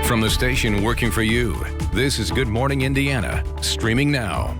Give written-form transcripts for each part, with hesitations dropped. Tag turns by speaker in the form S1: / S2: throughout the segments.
S1: From the station working for you, this is Good Morning Indiana, streaming now.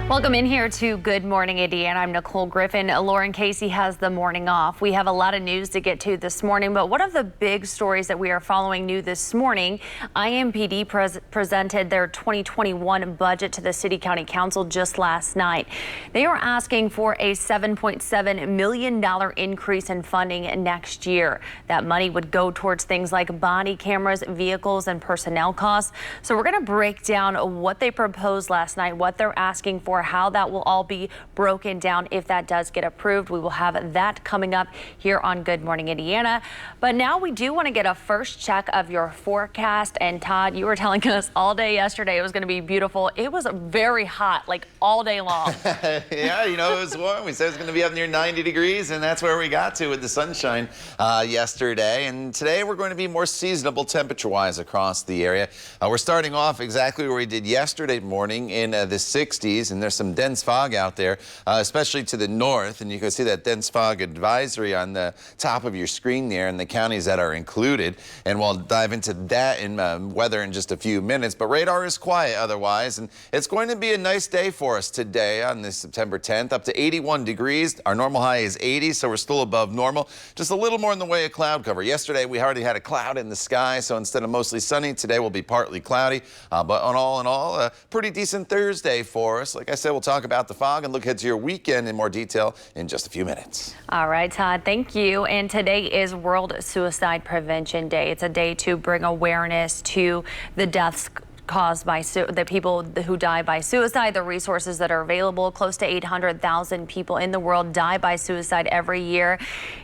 S2: Welcome in here to Good Morning Indiana. I'm Nicole Griffin. Lauren Casey has the morning off. We have a lot of news to get to this morning, but one of the big stories that we are following new this morning, IMPD presented their 2021 budget to the City County Council just last night. They are asking for a $7.7 million increase in funding next year. That money would go towards things like body cameras, vehicles, and personnel costs. So we're going to break down what they proposed last night, what they're asking for, how that will all be broken down if that does get approved. We will have that coming up here on Good Morning Indiana. But now we do want to get a first check of your forecast. And Todd, you were telling us all day yesterday it was going to be beautiful. It was very hot, like all day long.
S3: Yeah, you know, it was warm. We said it was going to be up near 90 degrees, and that's where we got to with the sunshine yesterday. And today we're going to be more seasonable temperature-wise across the area. We're starting off exactly where we did yesterday morning in the 60s, and there's some dense fog out there, especially to the north, and you can see that dense fog advisory on the top of your screen there and the counties that are included, and we'll dive into that in weather in just a few minutes. But radar is quiet otherwise, and it's going to be a nice day for us today on this September 10th, up to 81 degrees. Our normal high is 80, so we're still above normal. Just a little more in the way of cloud cover. Yesterday we hardly had a cloud in the sky, so instead of mostly sunny, today will be partly cloudy, but all in all, a pretty decent Thursday for us. Like I said, we'll talk about the fog and look ahead to your weekend in more detail in just a few minutes.
S2: All right, Todd, thank you. And today is World Suicide Prevention Day. It's a day to bring awareness to the deaths caused by the people who die by suicide, the resources that are available. Close to 800,000 people in the world die by suicide every year.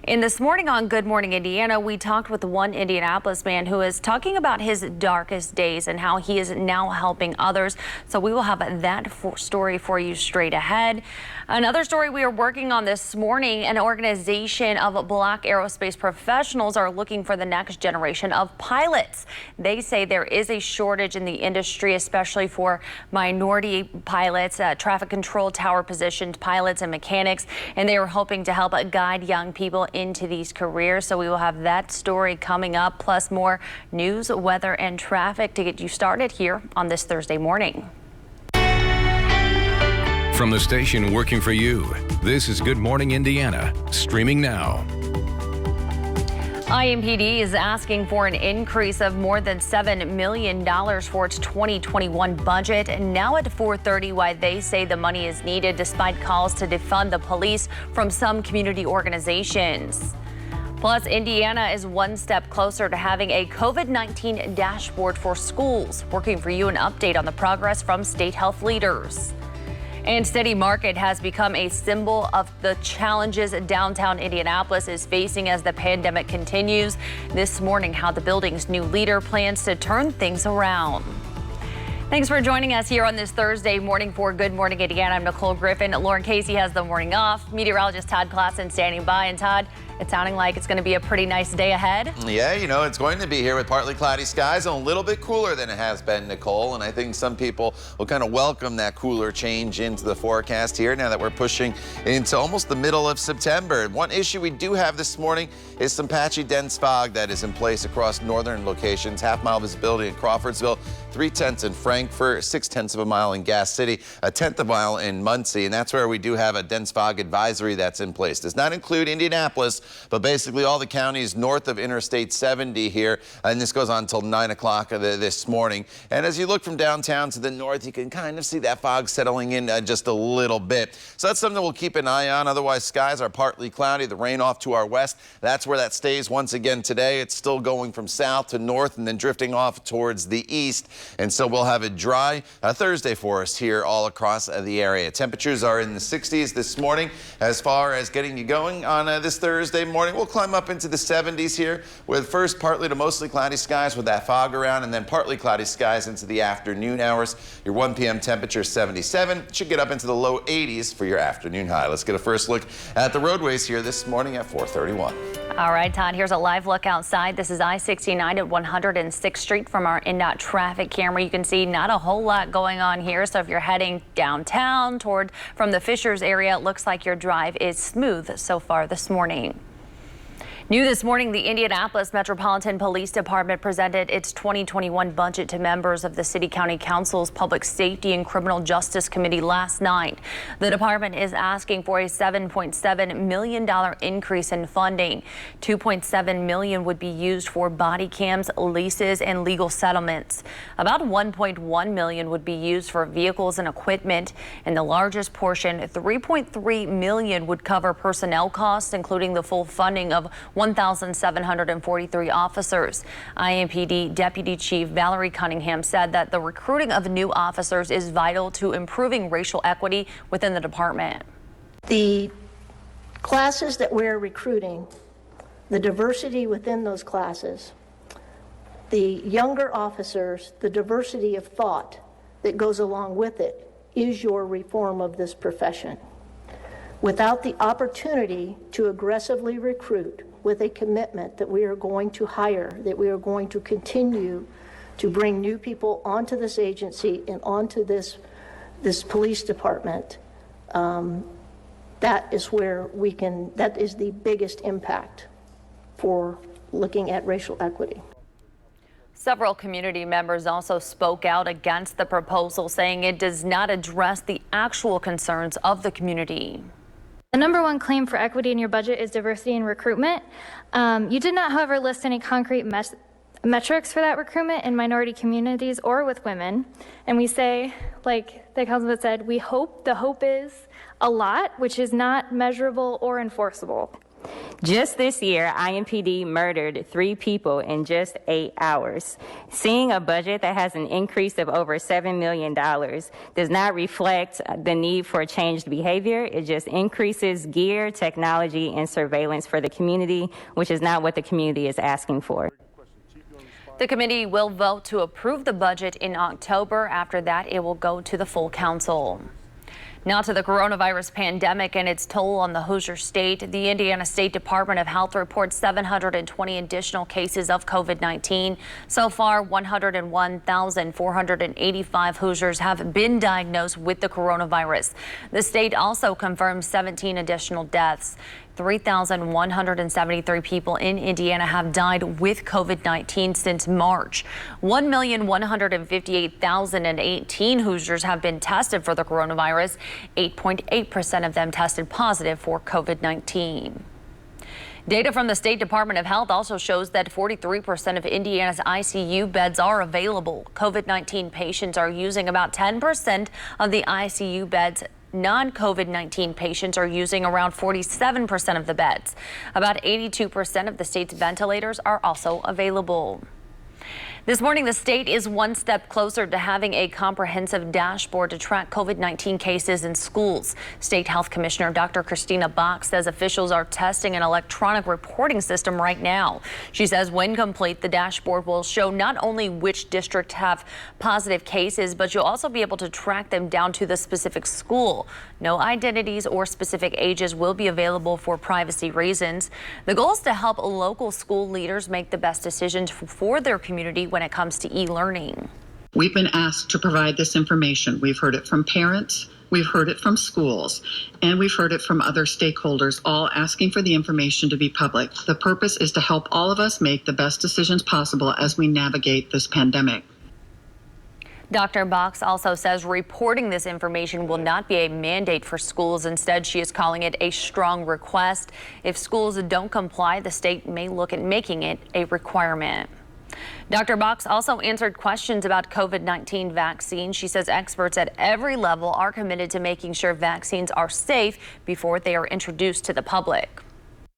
S2: And this morning on Good Morning Indiana, we talked with one Indianapolis man who is talking about his darkest days and how he is now helping others. So we will have that story for you straight ahead. Another story we are working on this morning, an organization of Black aerospace professionals are looking for the next generation of pilots. They say there is a shortage in the industry, especially for minority pilots, traffic control tower positioned pilots and mechanics, and they are hoping to help guide young people into these careers. So we will have that story coming up, plus more news, weather, and traffic to get you started here on this Thursday morning.
S1: From the station working for you, this is Good Morning Indiana, streaming now.
S2: IMPD is asking for an increase of more than $7 million for its 2021 budget. And now at 4:30, why they say the money is needed despite calls to defund the police from some community organizations. Plus, Indiana is one step closer to having a COVID-19 dashboard for schools. Working for you, an update on the progress from state health leaders. And City Market has become a symbol of the challenges downtown Indianapolis is facing as the pandemic continues. This morning, how the building's new leader plans to turn things around. Thanks for joining us here on this Thursday morning for Good Morning Indiana. I'm Nicole Griffin. Lauren Casey has the morning off. Meteorologist Todd Klassen standing by. And Todd, it's sounding like it's going to be a pretty nice day ahead.
S3: Yeah, you know, it's going to be here with partly cloudy skies and a little bit cooler than it has been, Nicole. And I think some people will kind of welcome that cooler change into the forecast here now that we're pushing into almost the middle of September. One issue we do have this morning is some patchy dense fog that is in place across northern locations. Half-mile visibility in Crawfordsville, 3/10 in Frankfort, 6/10 of a mile in Gas City, a 1/10 of a mile in Muncie. And that's where we do have a dense fog advisory that's in place. Does not include Indianapolis, but basically all the counties north of Interstate 70 here, and this goes on until 9 o'clock this morning. And as you look from downtown to the north, you can kind of see that fog settling in just a little bit. So that's something we'll keep an eye on. Otherwise, skies are partly cloudy. The rain off to our west. That's where that stays once again today. It's still going from south to north and then drifting off towards the east. And so we'll have a dry Thursday for us here all across the area. Temperatures are in the 60s this morning. As far as getting you going on this Thursday morning, we'll climb up into the 70s here with first partly to mostly cloudy skies with that fog around, and then partly cloudy skies into the afternoon hours. Your 1 p.m. temperature 77. Should get up into the low 80s for your afternoon high. Let's get a first look at the roadways here this morning at 4:31.
S2: All right, Todd, here's a live look outside. This is I-69 at 106th Street from our INDOT traffic camera. You can see not a whole lot going on here. So if you're heading downtown from the Fishers area, it looks like your drive is smooth so far this morning. New this morning, the Indianapolis Metropolitan Police Department presented its 2021 budget to members of the City County Council's Public Safety and Criminal Justice Committee last night. The department is asking for a $7.7 million increase in funding. $2.7 million would be used for body cams, leases, and legal settlements. About $1.1 million would be used for vehicles and equipment, and the largest portion, $3.3 million, would cover personnel costs, including the full funding of 1,743 officers. IMPD Deputy Chief Valerie Cunningham said that the recruiting of new officers is vital to improving racial equity within the department.
S4: The classes that we're recruiting, the diversity within those classes, the younger officers, the diversity of thought that goes along with it is your reform of this profession. Without the opportunity to aggressively recruit with a commitment that we are going to hire, that we are going to continue to bring new people onto this agency and onto this police department, that is where we can, that is the biggest impact for looking at racial equity.
S2: Several community members also spoke out against the proposal, saying it does not address the actual concerns of the community.
S5: The number one claim for equity in your budget is diversity in recruitment. You did not, however, list any concrete metrics for that recruitment in minority communities or with women. And we say, like the councilman said, we hope, the hope is a lot, which is not measurable or enforceable.
S6: Just this year, IMPD murdered 3 people in just 8 hours. Seeing a budget that has an increase of over $7 million does not reflect the need for changed behavior. It just increases gear, technology, and surveillance for the community, which is not what the community is asking for.
S2: The committee will vote to approve the budget in October. After that, it will go to the full council. Now to the coronavirus pandemic and its toll on the Hoosier State. The Indiana State Department of Health reports 720 additional cases of COVID-19. So far, 101,485 Hoosiers have been diagnosed with the coronavirus. The state also confirmed 17 additional deaths. 3,173 people in Indiana have died with COVID-19 since March. 1,158,018 Hoosiers have been tested for the coronavirus. 8.8% of them tested positive for COVID-19. Data from the State Department of Health also shows that 43% of Indiana's ICU beds are available. COVID-19 patients are using about 10% of the ICU beds. Non-COVID-19 patients are using around 47% of the beds. About 82% of the state's ventilators are also available. This morning, the state is one step closer to having a comprehensive dashboard to track COVID-19 cases in schools. State Health Commissioner Dr. Christina Bach says officials are testing an electronic reporting system right now. She says when complete, the dashboard will show not only which districts have positive cases, but you'll also be able to track them down to the specific school. No identities or specific ages will be available for privacy reasons. The goal is to help local school leaders make the best decisions for their community when it comes to e-learning.
S7: We've been asked to provide this information. We've heard it from parents, we've heard it from schools, and we've heard it from other stakeholders, all asking for the information to be public. The purpose is to help all of us make the best decisions possible as we navigate this pandemic.
S2: Dr. Box also says reporting this information will not be a mandate for schools. Instead, she is calling it a strong request. If schools don't comply, the state may look at making it a requirement. Dr. Box also answered questions about COVID-19 vaccine. She says experts at every level are committed to making sure vaccines are safe before they are introduced to the public.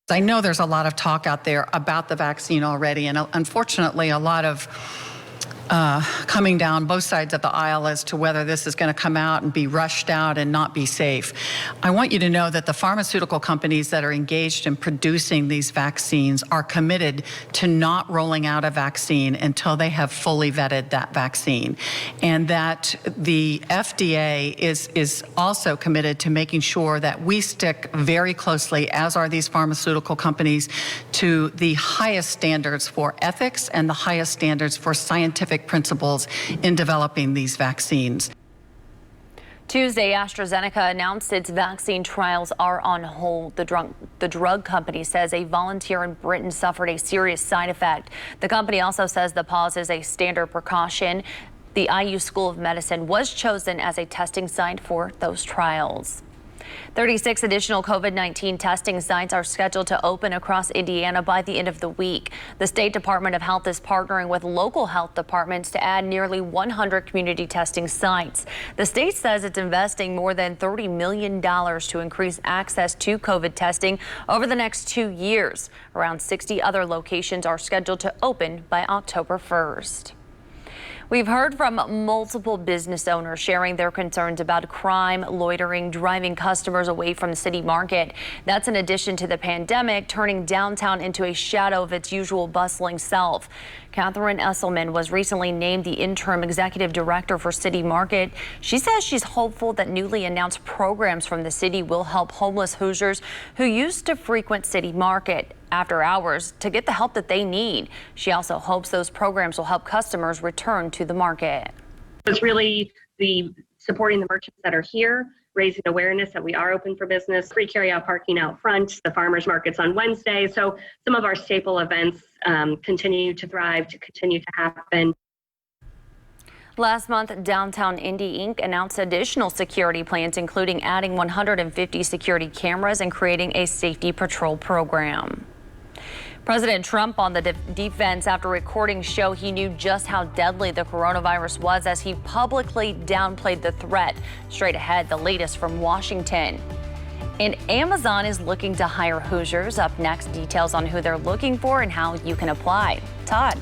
S8: I know there's a lot of talk out there about the vaccine already, and unfortunately a lot of coming down both sides of the aisle as to whether this is going to come out and be rushed out and not be safe. I want you to know that the pharmaceutical companies that are engaged in producing these vaccines are committed to not rolling out a vaccine until they have fully vetted that vaccine, and that the FDA is also committed to making sure that we stick very closely, as are these pharmaceutical companies, to the highest standards for ethics and the highest standards for scientific principles in developing these vaccines.
S2: Tuesday, AstraZeneca announced its vaccine trials are on hold. The drug company says a volunteer in Britain suffered a serious side effect. The company also says the pause is a standard precaution. The IU School of Medicine was chosen as a testing site for those trials. 36 additional COVID-19 testing sites are scheduled to open across Indiana by the end of the week. The State Department of Health is partnering with local health departments to add nearly 100 community testing sites. The state says it's investing more than $30 million to increase access to COVID testing over the next 2 years. Around 60 other locations are scheduled to open by October 1st. We've heard from multiple business owners sharing their concerns about crime, loitering, driving customers away from the city market. That's in addition to the pandemic turning downtown into a shadow of its usual bustling self. Catherine Esselman was recently named the interim executive director for City Market. She says she's hopeful that newly announced programs from the city will help homeless Hoosiers who used to frequent City Market after hours to get the help that they need. She also hopes those programs will help customers return to the market.
S9: It's really the supporting the merchants that are here, raising awareness that we are open for business, free carry-out parking out front, the farmers markets on Wednesday. So some of our staple events continue to thrive, to continue to happen.
S2: Last month, Downtown Indy Inc. announced additional security plans, including adding 150 security cameras and creating a safety patrol program. President Trump on the defense after recordings show he knew just how deadly the coronavirus was as he publicly downplayed the threat. Straight ahead, the latest from Washington. And Amazon is looking to hire Hoosiers. Up next, details on who they're looking for and how you can apply. Todd.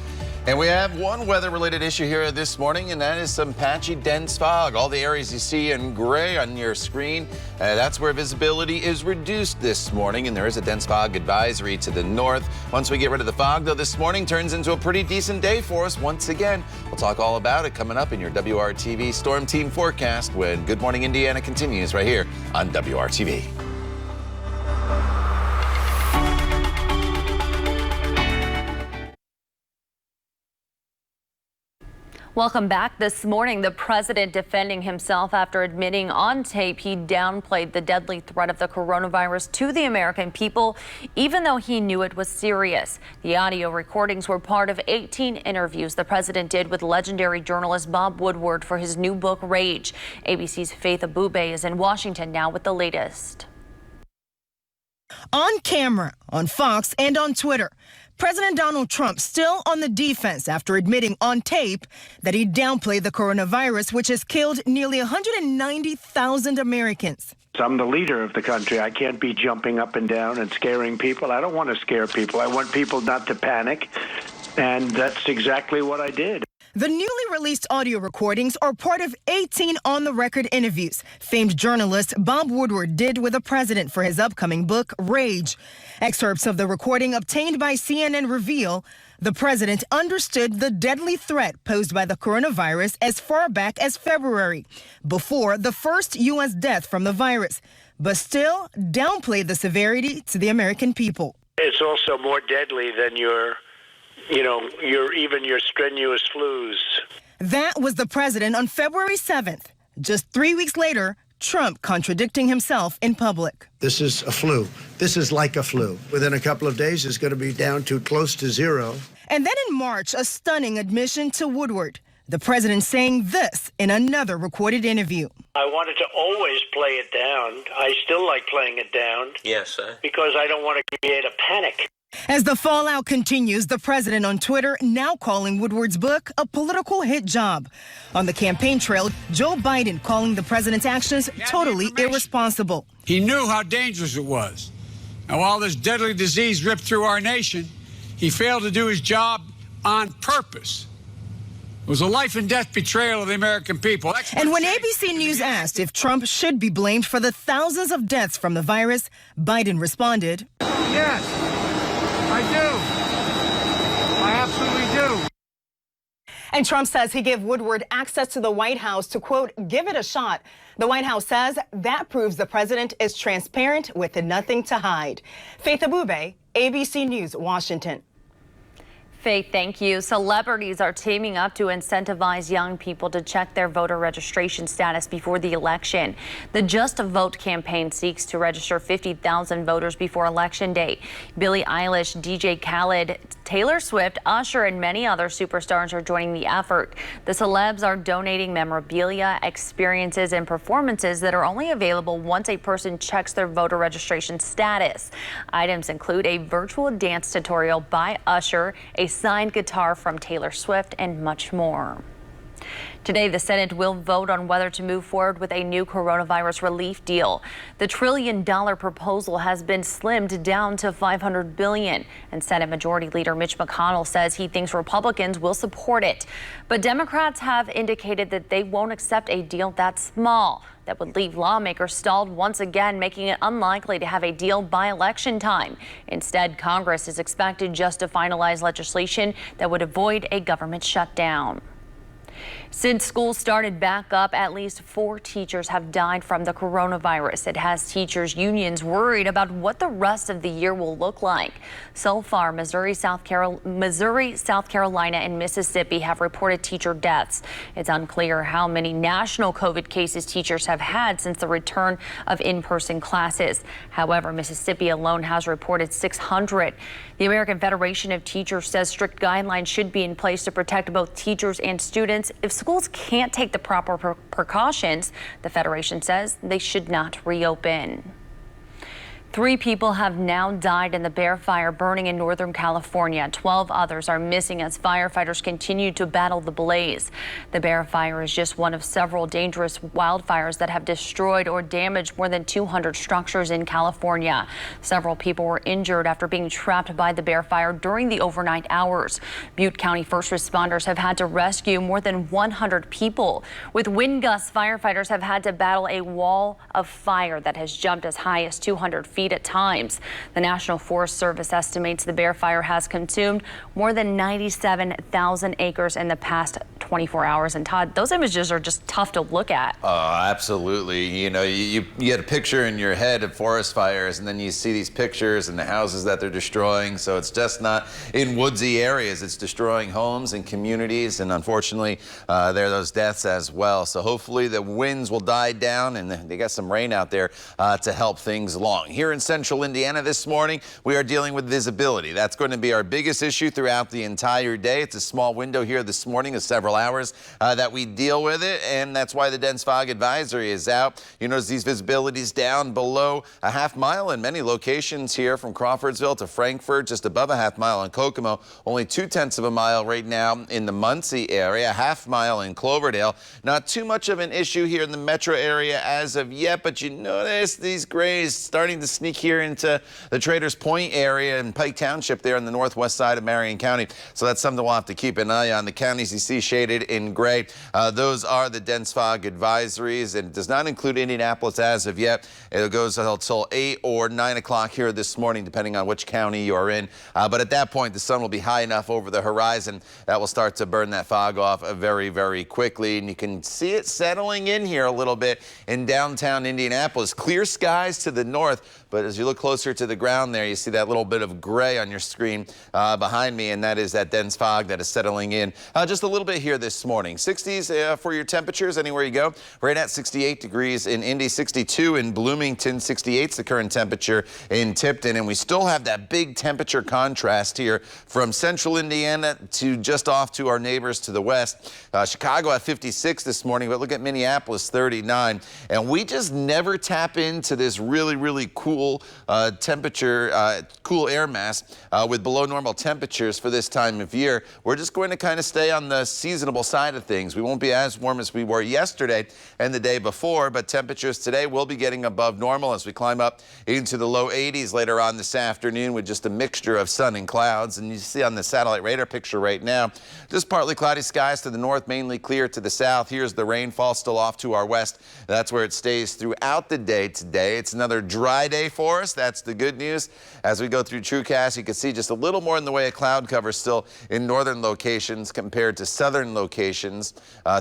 S3: And we have one weather-related issue here this morning, and that is some patchy, dense fog. All the areas you see in gray on your screen, that's where visibility is reduced this morning, and there is a dense fog advisory to the north. Once we get rid of the fog, though, this morning turns into a pretty decent day for us once again. We'll talk all about it coming up in your WRTV Storm Team forecast when Good Morning Indiana continues right here on WRTV.
S2: Welcome back. This morning, the president defending himself after admitting on tape he downplayed the deadly threat of the coronavirus to the American people, even though he knew it was serious. The audio recordings were part of 18 interviews the president did with legendary journalist Bob Woodward for his new book, Rage. ABC's Faith Abube is in Washington now with the latest.
S10: On camera, on Fox, and on Twitter, President Donald Trump still on the defense after admitting on tape that he downplayed the coronavirus, which has killed nearly 190,000 Americans.
S11: I'm the leader of the country. I can't be jumping up and down and scaring people. I don't want to scare people. I want people not to panic, and that's exactly what I did.
S10: The newly released audio recordings are part of 18 on-the-record interviews famed journalist Bob Woodward did with the president for his upcoming book, Rage. Excerpts of the recording obtained by CNN reveal the president understood the deadly threat posed by the coronavirus as far back as February, before the first U.S. death from the virus, but still downplayed the severity to the American people.
S11: It's also more deadly than your strenuous flus.
S10: That was the president on February 7th. Just 3 weeks later, Trump contradicting himself in public.
S12: This is a flu. This is like a flu. Within a couple of days, it's going to be down to close to zero.
S10: And then in March, a stunning admission to Woodward. The president saying this in another recorded interview.
S11: I wanted to always play it down. I still like playing it down.
S13: Yes, sir.
S11: Because I don't want to create a panic.
S10: As the fallout continues, the president on Twitter now calling Woodward's book a political hit job. On the campaign trail, Joe Biden calling the president's actions totally irresponsible.
S14: He knew how dangerous it was. And while this deadly disease ripped through our nation, he failed to do his job on purpose. It was a life and death betrayal of the American people.
S10: And when ABC News asked if Trump should be blamed for the thousands of deaths from the virus, Biden responded,
S14: "Yes, I do. I absolutely do."
S10: And Trump says he gave Woodward access to the White House to, quote, give it a shot. The White House says that proves the president is transparent with nothing to hide. Faith Abube, ABC News, Washington.
S2: Faith, thank you. Celebrities are teaming up to incentivize young people to check their voter registration status before the election. The Just a Vote campaign seeks to register 50,000 voters before Election Day. Billie Eilish, DJ Khaled, Taylor Swift, Usher, and many other superstars are joining the effort. The celebs are donating memorabilia, experiences, and performances that are only available once a person checks their voter registration status. Items include a virtual dance tutorial by Usher, a signed guitar from Taylor Swift, and much more. Today, the Senate will vote on whether to move forward with a new coronavirus relief deal. The $1 trillion proposal has been slimmed down to $500 billion, and Senate Majority Leader Mitch McConnell says he thinks Republicans will support it. But Democrats have indicated that they won't accept a deal that small. That would leave lawmakers stalled once again, making it unlikely to have a deal by election time. Instead, Congress is expected just to finalize legislation that would avoid a government shutdown. Since school started back up, at least 4 teachers have died from the coronavirus. It has teachers' unions worried about what the rest of the year will look like. So far, Missouri, South Carolina, and Mississippi have reported teacher deaths. It's unclear how many national COVID cases teachers have had since the return of in-person classes. However, Mississippi alone has reported 600. The American Federation of Teachers says strict guidelines should be in place to protect both teachers and students. If schools can't take the proper precautions, the Federation says they should not reopen. 3 people have now died in the Bear Fire burning in Northern California. 12 others are missing as firefighters continue to battle the blaze. The Bear Fire is just one of several dangerous wildfires that have destroyed or damaged more than 200 structures in California. Several people were injured after being trapped by the Bear Fire during the overnight hours. Butte County first responders have had to rescue more than 100 people. With wind gusts, firefighters have had to battle a wall of fire that has jumped as high as 200 feet at times. The National Forest Service estimates the Bear Fire has consumed more than 97,000 acres in the past 24 hours. And Todd, those images are just tough to look at.
S3: Absolutely. You know, you get a picture in your head of forest fires, and then you see these pictures and the houses that they're destroying. So it's just not in woodsy areas. It's destroying homes and communities. And unfortunately, there are those deaths as well. So hopefully the winds will die down, and they got some rain out there to help things along. Here in central Indiana this morning, we are dealing with visibility. That's going to be our biggest issue throughout the entire day. It's a small window here this morning of several hours that we deal with it, and that's why the dense fog advisory is out. You notice these visibilities down below a half mile in many locations here, from Crawfordsville to Frankfort, just above a half mile in Kokomo, only 0.2 of a mile right now in the Muncie area, a half mile in Cloverdale. Not too much of an issue here in the metro area as of yet, but you notice these grays starting to sneak here into the Traders Point area in Pike Township there on the northwest side of Marion County. So that's something we'll have to keep an eye on. The counties you see shaded in gray, those are the dense fog advisories, and it does not include Indianapolis as of yet. It goes until 8 or 9 o'clock here this morning, depending on which county you're in. But at that point, the sun will be high enough over the horizon that will start to burn that fog off very, very quickly. And you can see it settling in here a little bit in downtown Indianapolis. Clear skies to the north, but as you look closer to the ground there, you see that little bit of gray on your screen behind me, and that is that dense fog that is settling in just a little bit here this morning. 60s for your temperatures anywhere you go. Right at 68 degrees in Indy, 62 in Bloomington, 68 is the current temperature in Tipton, and we still have that big temperature contrast here from central Indiana to just off to our neighbors to the west. Chicago at 56 this morning, but look at Minneapolis, 39, and we just never tap into this really, really cool temperature, cool air mass with below normal temperatures for this time of year. We're just going to kind of stay on the seasonable side of things. We won't be as warm as we were yesterday and the day before, but temperatures today will be getting above normal as we climb up into the low 80s later on this afternoon with just a mixture of sun and clouds. And you see on the satellite radar picture right now, just partly cloudy skies to the north, mainly clear to the south. Here's the rainfall still off to our west. That's where it stays throughout the day today. It's another dry day day for us. That's the good news. As we go through TrueCast, you can see just a little more in the way of cloud cover still in northern locations compared to southern locations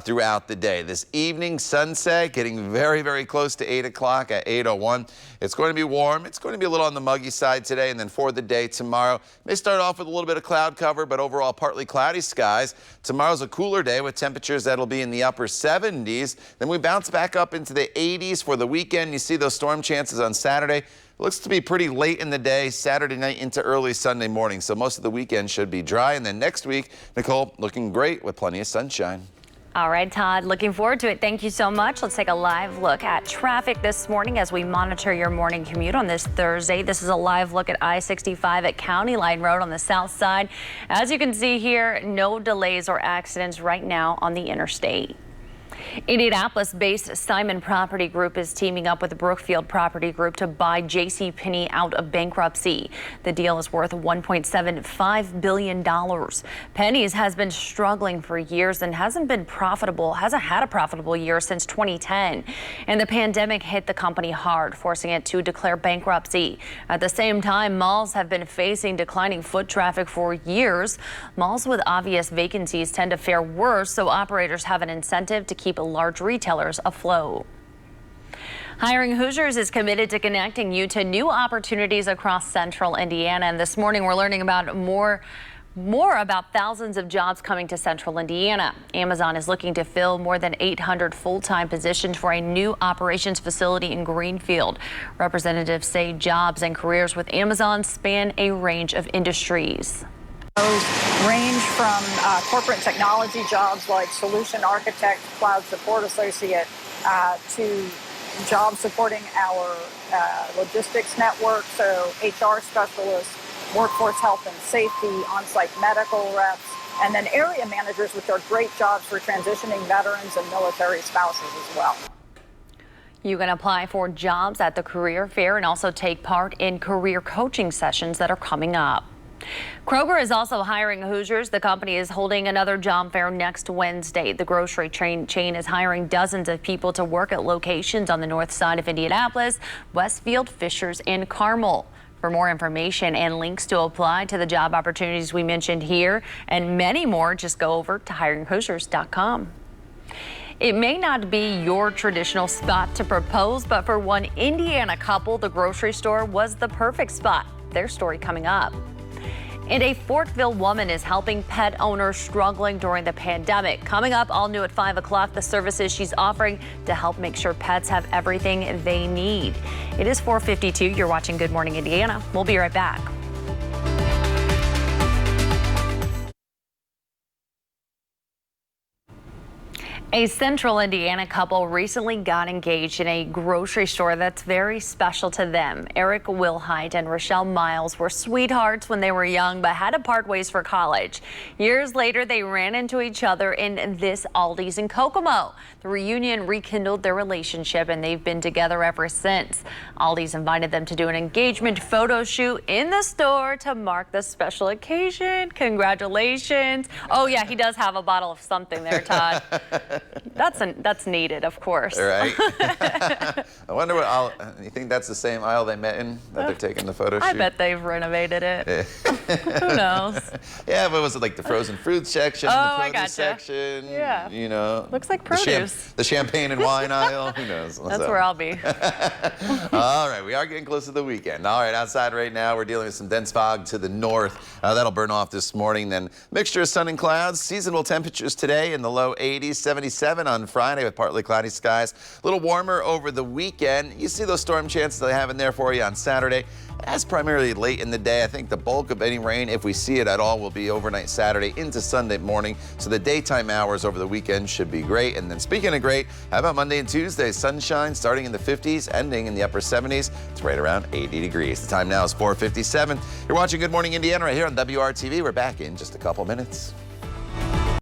S3: throughout the day. This evening, sunset getting very, very close to 8 o'clock at 8:01. It's going to be warm. It's going to be a little on the muggy side today, and then for the day tomorrow, may start off with a little bit of cloud cover, but overall partly cloudy skies. Tomorrow's a cooler day with temperatures that'll be in the upper 70s. Then we bounce back up into the 80s for the weekend. You see those storm chances on Saturday. Looks to be pretty late in the day, Saturday night into early Sunday morning. So most of the weekend should be dry. And then next week, Nicole, looking great with plenty of sunshine.
S2: All right, Todd, looking forward to it. Thank you so much. Let's take a live look at traffic this morning as we monitor your morning commute on this Thursday. This is a live look at I-65 at County Line Road on the south side. As you can see here, no delays or accidents right now on the interstate. Indianapolis-based Simon Property Group is teaming up with Brookfield Property Group to buy JCPenney out of bankruptcy. The deal is worth $1.75 billion. Penny's has been struggling for years and hasn't had a profitable year since 2010. And the pandemic hit the company hard, forcing it to declare bankruptcy. At the same time, malls have been facing declining foot traffic for years. Malls with obvious vacancies tend to fare worse, so operators have an incentive to keep large retailers afloat. Hiring Hoosiers is committed to connecting you to new opportunities across central Indiana. And this morning we're learning about more about thousands of jobs coming to central Indiana. Amazon is looking to fill more than 800 full-time positions for a new operations facility in Greenfield. Representatives say jobs and careers with Amazon span a range of industries.
S13: Range from corporate technology jobs like solution architect, cloud support associate, to jobs supporting our logistics network, so HR specialists, workforce health and safety, on-site medical reps, and then area managers, which are great jobs for transitioning veterans and military spouses as well.
S2: You can apply for jobs at the career fair and also take part in career coaching sessions that are coming up. Kroger is also hiring Hoosiers. The company is holding another job fair next Wednesday. The grocery chain is hiring dozens of people to work at locations on the north side of Indianapolis, Westfield, Fishers, and Carmel. For more information and links to apply to the job opportunities we mentioned here and many more, just go over to hiringhoosiers.com. It may not be your traditional spot to propose, but for one Indiana couple, the grocery store was the perfect spot. Their story coming up. And a Fortville woman is helping pet owners struggling during the pandemic. Coming up, all new at 5 o'clock, the services she's offering to help make sure pets have everything they need. It is 4:52. You're watching Good Morning Indiana. We'll be right back. A central Indiana couple recently got engaged in a grocery store that's very special to them. Eric Wilhite and Rochelle Miles were sweethearts when they were young, but had to part ways for college. Years later, they ran into each other in this Aldi's in Kokomo. The reunion rekindled their relationship, and they've been together ever since. Aldi's invited them to do an engagement photo shoot in the store to mark the special occasion. Congratulations. Oh yeah, he does have a bottle of something there, Todd. That's needed, of course.
S3: Right. I wonder what aisle. You think that's the same aisle they met in that they're taking the photo shoot?
S2: I bet they've renovated it. Who knows?
S3: Yeah, but was it like the frozen fruit section, the produce section?
S2: Yeah.
S3: You know.
S2: Looks like produce.
S3: The champagne and wine aisle. Who knows?
S2: That's where I'll be.
S3: All right, we are getting close to the weekend. All right, outside right now, we're dealing with some dense fog to the north. That'll burn off this morning. Then mixture of sun and clouds. Seasonal temperatures today in the low 80s, 77 on Friday with partly cloudy skies. A little warmer over the weekend. You see those storm chances they have in there for you on Saturday. That's primarily late in the day. I think the bulk of any rain, if we see it at all, will be overnight Saturday into Sunday morning. So the daytime hours over the weekend should be great. And then speaking of great, how about Monday and Tuesday? Sunshine starting in the 50s, ending in the upper 70s. It's right around 80 degrees. The time now is 4:57. You're watching Good Morning Indiana right here on WRTV. We're back in just a couple minutes.